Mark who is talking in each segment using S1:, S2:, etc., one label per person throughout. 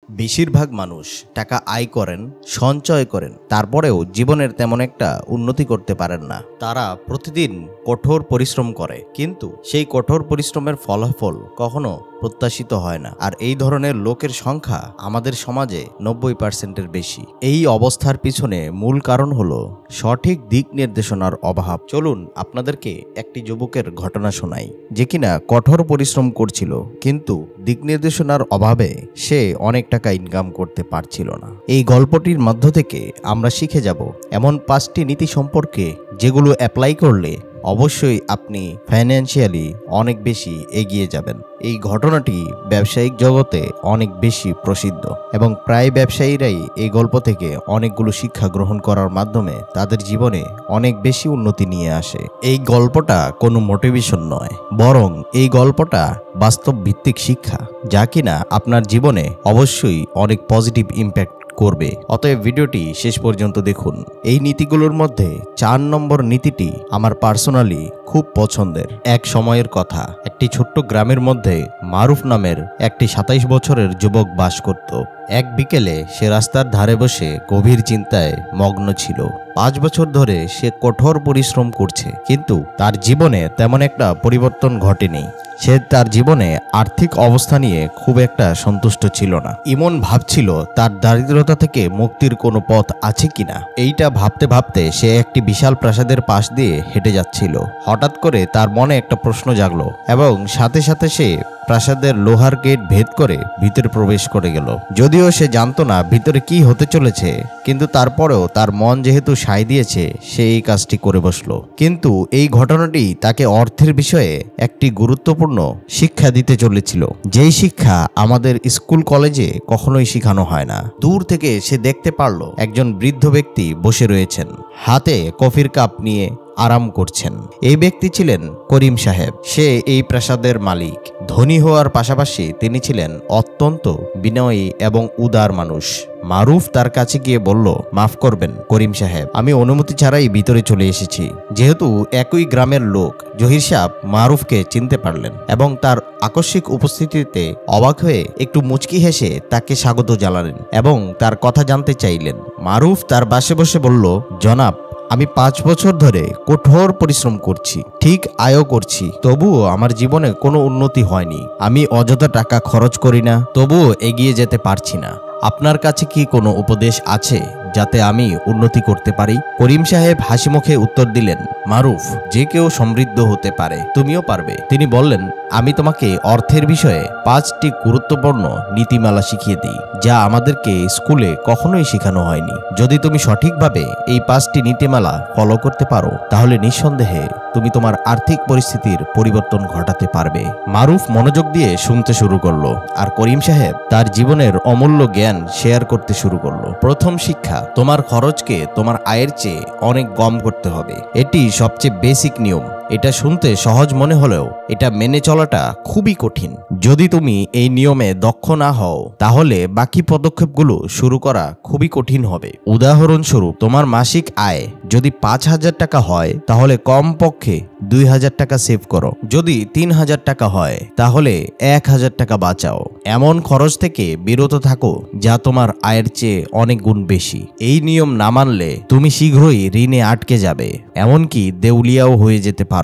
S1: বেশিরভাগ মানুষ টাকা আয় করেন, সঞ্চয় করেন, তারপরেও জীবনের তেমন একটা উন্নতি করতে পারেন না। তারা প্রতিদিন কঠোর পরিশ্রম করে, কিন্তু সেই কঠোর পরিশ্রমের ফলাফল কখনো প্রত্যাশিত হয় না। আর এই ধরনের লোকের সংখ্যা আমাদের সমাজে 90%-এর বেশি। এই অবস্থার পিছনে মূল কারণ হলো সঠিক দিক নির্দেশনার অভাব। চলুন আপনাদেরকে একটি যুবকের ঘটনা শোনাই, যে কিনা কঠোর পরিশ্রম করছিল, কিন্তু দিক নির্দেশনার অভাবে সে অনেক টাকা ইনকাম করতে পারছিল না। এই গল্পটির মধ্য থেকে আমরা শিখে যাব এমন 5টি নীতি সম্পর্কে, যেগুলো অ্যাপ্লাই করলে অবশ্যই আপনি ফাইন্যান্সিয়ালি অনেক বেশি এগিয়ে যাবেন। এই ঘটনাটি ব্যবসায়িক জগতে অনেক বেশি প্রসিদ্ধ এবং প্রায় ব্যবসায়ীরাই এই গল্প থেকে অনেকগুলো শিক্ষা গ্রহণ করার মাধ্যমে তাদের জীবনে অনেক বেশি উন্নতি নিয়ে আসে। এই গল্পটা কোনো মোটিভেশন নয়, বরং এই গল্পটা বাস্তব ভিত্তিক শিক্ষা, যা কিনা আপনার জীবনে অবশ্যই অনেক পজিটিভ ইম্প্যাক্ট করবে। অতএব ভিডিওটি শেষ পর্যন্ত দেখুন। এই নীতিগুলোর মধ্যে 4 নম্বর নীতিটি আমার পার্সোনালি খুব পছন্দের। এক সময়ের কথা, একটি ছোট্ট গ্রামের মধ্যে মারুফ নামের একটি 27 বছরের যুবক বাস করত। এক বিকেলে সে রাস্তার ধারে বসে গভীর চিন্তায় মগ্ন ছিল। 5 বছর ধরে সে কঠোর পরিশ্রম করছে, কিন্তু তার জীবনে তেমন একটা পরিবর্তন ঘটেনি। সে তার জীবনে আর্থিক অবস্থা নিয়ে খুব একটা সন্তুষ্ট ছিল না। ইমন ভাবছিল তার দারিদ্রতা থেকে মুক্তির কোনো পথ আছে কিনা। এইটা ভাবতে ভাবতে সে একটি বিশাল প্রাসাদের পাশ দিয়ে হেঁটে যাচ্ছিল। হঠাৎ করে তার মনে একটা প্রশ্ন জাগলো এবং সাথে সাথে সে প্রাসাদের লোহার গেট ভেদ করে ভিতরে প্রবেশ করে গেল। যদিও সে জানতো না ভিতরে কি হতে চলেছে, কিন্তু তারপরেও তার মন যেহেতু সায় দিয়েছে, সে এই কাজটি করে বসলো। কিন্তু এই ঘটনাটি তাকে অর্থের বিষয়ে একটি গুরুত্বপূর্ণ শিক্ষা দিতে চলেছিল, যেই শিক্ষা আমাদের স্কুল কলেজে কখনোই শেখানো হয় না। দূর থেকে সে দেখতে পারল একজন বৃদ্ধ ব্যক্তি বসে রয়েছেন, হাতে কফির কাপ নিয়ে আরাম করছেন। এই ব্যক্তি ছিলেন করিম সাহেব। সে এই প্রাসাদের মালিক। ধনী হওয়ার পাশাপাশি তিনি ছিলেন অত্যন্ত বিনয়ী এবং উদার মানুষ। মারুফ তার কাছে গিয়ে বলল, মাফ করবেন করিম সাহেব, আমি অনুমতি ছাড়াই ভিতরে চলে এসেছি। যেহেতু একই গ্রামের লোক, জহির সাহেব মারুফকে চিনতে পারলেন এবং তার আকস্মিক উপস্থিতিতে অবাক হয়ে একটু মুচকি হেসে তাকে স্বাগত জানালেন এবং তার কথা জানতে চাইলেন। মারুফ তার পাশে বসে বলল, জনাব, আমি 5 বছর ধরে কঠোর পরিশ্রম করছি, ঠিক আয়ও করছি, তবুও আমার জীবনে কোনো উন্নতি হয়নি। আমি অযথা টাকা খরচ করি না, তবুও এগিয়ে যেতে পারছি না। আপনার কাছে কি কোনো উপদেশ আছে যাতে আমি উন্নতি করতে পারি? করিম সাহেব হাসি মুখে উত্তর দিলেন, মারুফ, যে কেউ সমৃদ্ধ হতে পারে, তুমিও পারবে। তিনি বললেন, আমি তোমাকে অর্থের বিষয়ে 5টি গুরুত্বপূর্ণ নীতিমালা শিখিয়ে দিই, যা আমাদেরকে স্কুলে কখনোই শেখানো হয়নি। যদি তুমি সঠিকভাবে এই 5টি নীতিমালা ফলো করতে পারো, তাহলে নিঃসন্দেহে তুমি তোমার আর্থিক পরিস্থিতির পরিবর্তন ঘটাতে পারবে। মারুফ মনোযোগ দিয়ে শুনতে শুরু করলো, আর করিম সাহেব তার জীবনের অমূল্য জ্ঞান শেয়ার করতে শুরু করলো। প্রথম শিক্ষা, তোমার খরচকে তোমার আয়ের চেয়ে অনেক কম করতে হবে। এটি সবচেয়ে বেসিক নিয়ম। এটা শুনতে সহজ মনে হলেও এটা মেনে চলাটা খুবই কঠিন। যদি তুমি এই নিয়মে দক্ষ না হও, তাহলে বাকি পদক্ষেপগুলো শুরু করা খুবই কঠিন হবে। উদাহরণস্বরূপ, তোমার মাসিক আয় যদি 5,000 টাকা হয়, তাহলে কমপক্ষে 2,000 টাকা সেভ করো। যদি 3,000 টাকা হয়, তাহলে 1,000 টাকা বাঁচাও। এমন খরচ থেকে বিরত থাকো যা তোমার আয়ের চেয়ে অনেক গুণ বেশি। এই নিয়ম না মানলে তুমি শীঘ্রই ঋণে আটকে যাবে, এমনকি দেউলিয়াও হয়ে যেতে পারো।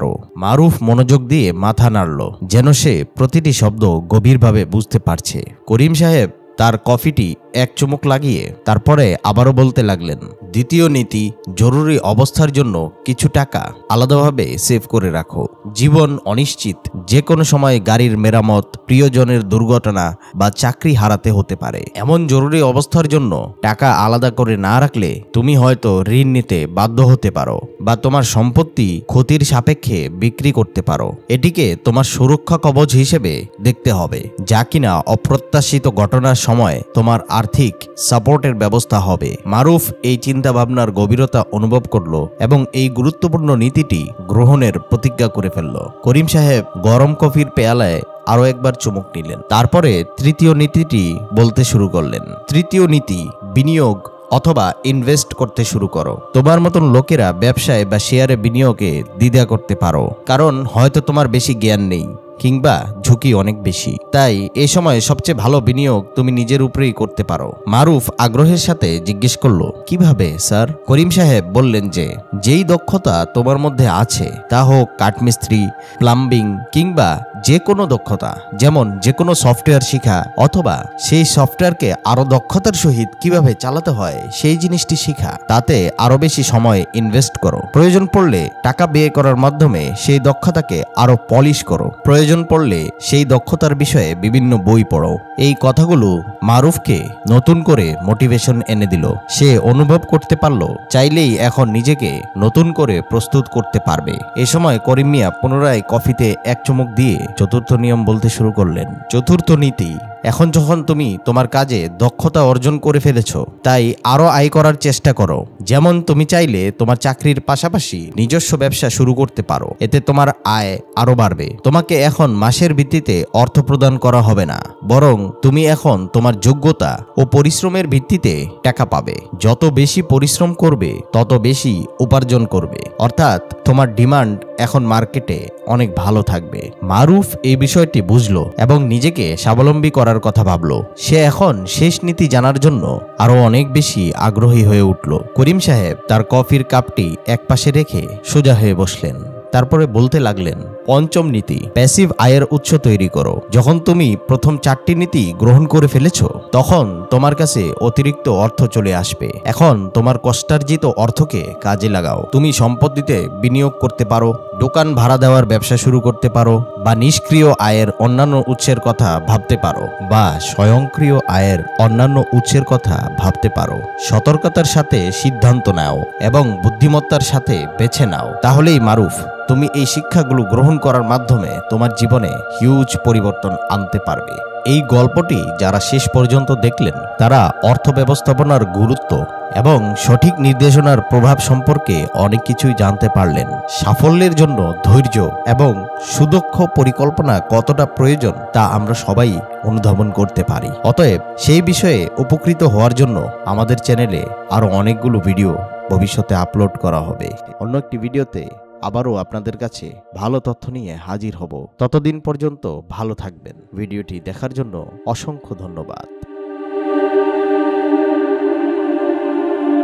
S1: মারুফ মনোযোগ দিয়ে মাথা নাড়ল, যেন সে প্রতিটি শব্দ গভীরভাবে বুঝতে পারছে। করিম সাহেব তার কফিটি এক চুমুক লাগিয়ে তারপরে আবারও বলতে লাগলেন, দ্বিতীয় নীতি, জরুরি অবস্থার জন্য কিছু টাকা আলাদাভাবে সেভ করে রাখো। জীবন অনিশ্চিত, যে কোনো সময় গাড়ির মেরামত, প্রিয়জনের দুর্ঘটনা বা চাকরি হারাতে হতে পারে। এমন জরুরি অবস্থার জন্য টাকা আলাদা করে না রাখলে তুমি হয়তো ঋণ নিতে বাধ্য হতে পারো বা তোমার সম্পত্তি ক্ষতির সাপেক্ষে বিক্রি করতে পারো। এটিকে তোমার সুরক্ষা কবচ হিসেবে দেখতে হবে, যা কিনা অপ্রত্যাশিত ঘটনার সময় তোমার আর্থিক সাপোর্টের ব্যবস্থা হবে। মারুফ এই চিন্তা ভাবনার গভীরতা অনুভব করলো এবং এই গুরুত্বপূর্ণ নীতিটি গ্রহণের প্রতিজ্ঞা করে ফেলল। করিম সাহেব গরম কফির পেয়ালায় আরো একবার চুমুক নিলেন। তারপরে তৃতীয় নীতিটি বলতে শুরু করলেন। তৃতীয় নীতি, বিনিয়োগ অথবা ইনভেস্ট করতে শুরু করো। তোমার মতন লোকেরা ব্যবসায় বা শেয়ারে বিনিয়োগে দ্বিধা করতে পারো, কারণ হয়তো তোমার বেশি জ্ঞান নেই কিংবা ঝুঁকি অনেক বেশি। তাই এই সময় সবচেয়ে ভালো বিনিয়োগ তুমি নিজের উপরেই করতে পারো। মারুফ আগ্রহের সাথে জিজ্ঞেস করলো, কিভাবে স্যার? করিম সাহেব বললেন যে যেই দক্ষতা তোমার মধ্যে আছে, তা হোক কাঠমিস্ত্রি, প্লাম্বিং কিংবা যে কোনো দক্ষতা, যেমন যে কোনো সফটওয়্যার শিখা অথবা সেই সফটওয়্যারকে আরো দক্ষতার সহিত কিভাবে চালাতে হয় সেই জিনিসটি শিখা, তাতে আরো বেশি সময় ইনভেস্ট করো। প্রয়োজন পড়লে টাকা ব্যয় করার মাধ্যমে সেই দক্ষতাকে আরো পলিশ করো। প্রয়োজন পড়লে সেই দক্ষতার বিষয়ে বিভিন্ন বই পড়ো। এই কথাগুলো মারুফকে নতুন করে মোটিভেশন এনে দিল। সে অনুভব করতে পারলো চাইলেই এখন নিজেকে নতুন করে প্রস্তুত করতে পারবে। এ সময় করিম মিয়া পুনরায় কফিতে এক চুমুক দিয়ে চতুর্থ নিয়ম বলতে শুরু করলেন। চতুর্থ নীতি, এখন যখন তুমি তোমার কাজে দক্ষতা অর্জন করে ফেলেছো, তাই আরো আয় করার চেষ্টা করো। যেমন তুমি চাইলে তোমার চাকরির পাশাপাশি নিজস্ব ব্যবসা শুরু করতে পারো, এতে তোমার আয় আরো বাড়বে। তোমাকে এখন মাসের ভিত্তিতে অর্থ প্রদান করা হবে না, বরং তুমি এখন তোমার যোগ্যতা ও পরিশ্রমের ভিত্তিতে টাকা পাবে। যত বেশি পরিশ্রম করবে তত বেশি উপার্জন করবে, অর্থাৎ তোমার ডিমান্ড এখন মার্কেটে অনেক ভালো থাকবে। মারুফ এই বিষয়টি বুঝলো এবং নিজেকে স্বাবলম্বী করার কথা ভাবলো। সে এখন শেষ নীতি জানার জন্য আরো অনেক বেশি আগ্রহী হয়ে উঠল। করিম সাহেব তার কফির কাপটি একপাশে রেখে সোজা হয়ে বসলেন। তারপরে বলতে লাগলেন, পঞ্চম নীতি, প্যাসিভ আয়ের উৎস তৈরি করো। যখন তুমি প্রথম 4টি নীতি গ্রহণ করে ফেলেছো, তখন তোমার কাছে অতিরিক্ত অর্থ চলে আসবে। এখন তোমার কষ্টার্জিত অর্থকে কাজে লাগাও। তুমি সম্পত্তিতে বিনিয়োগ করতে পারো, দোকান ভাড়া দেওয়ার ব্যবসা শুরু করতে পারো, বা নিষ্ক্রিয় আয়ের অন্যান্য উৎসের কথা ভাবতে পারো, বা স্বয়ংক্রিয় আয়ের অন্যান্য উৎসের কথা ভাবতে পারো। সতর্কতার সাথে সিদ্ধান্ত নাও এবং বুদ্ধিমত্তার সাথে বেছে নাও। তাহলেই মারুফ, তুমি এই শিক্ষাগুলো গ্রহণ করার মাধ্যমে তোমার জীবনে হিউজ পরিবর্তন আনতে পারবে। এই গল্পটি যারা শেষ পর্যন্ত দেখলেন, তারা অর্থ ব্যবস্থাপনার গুরুত্ব এবং সঠিক নির্দেশনার প্রভাব সম্পর্কে অনেক কিছুই জানতে পারলেন। সাফল্যের জন্য ধৈর্য এবং সুদক্ষ পরিকল্পনা কতটা প্রয়োজন তা আমরা সবাই অনুধাবন করতে পারি। অতএব সেই বিষয়ে উপকৃত হওয়ার জন্য আমাদের চ্যানেলে আরো অনেকগুলো ভিডিও ভবিষ্যতে আপলোড করা হবে। অন্য একটি ভিডিওতে আবারও আপনাদের কাছে ভালো তথ্য নিয়ে হাজির হব। ততদিন পর্যন্ত ভালো থাকবেন। ভিডিওটি দেখার জন্য অসংখ্য ধন্যবাদ।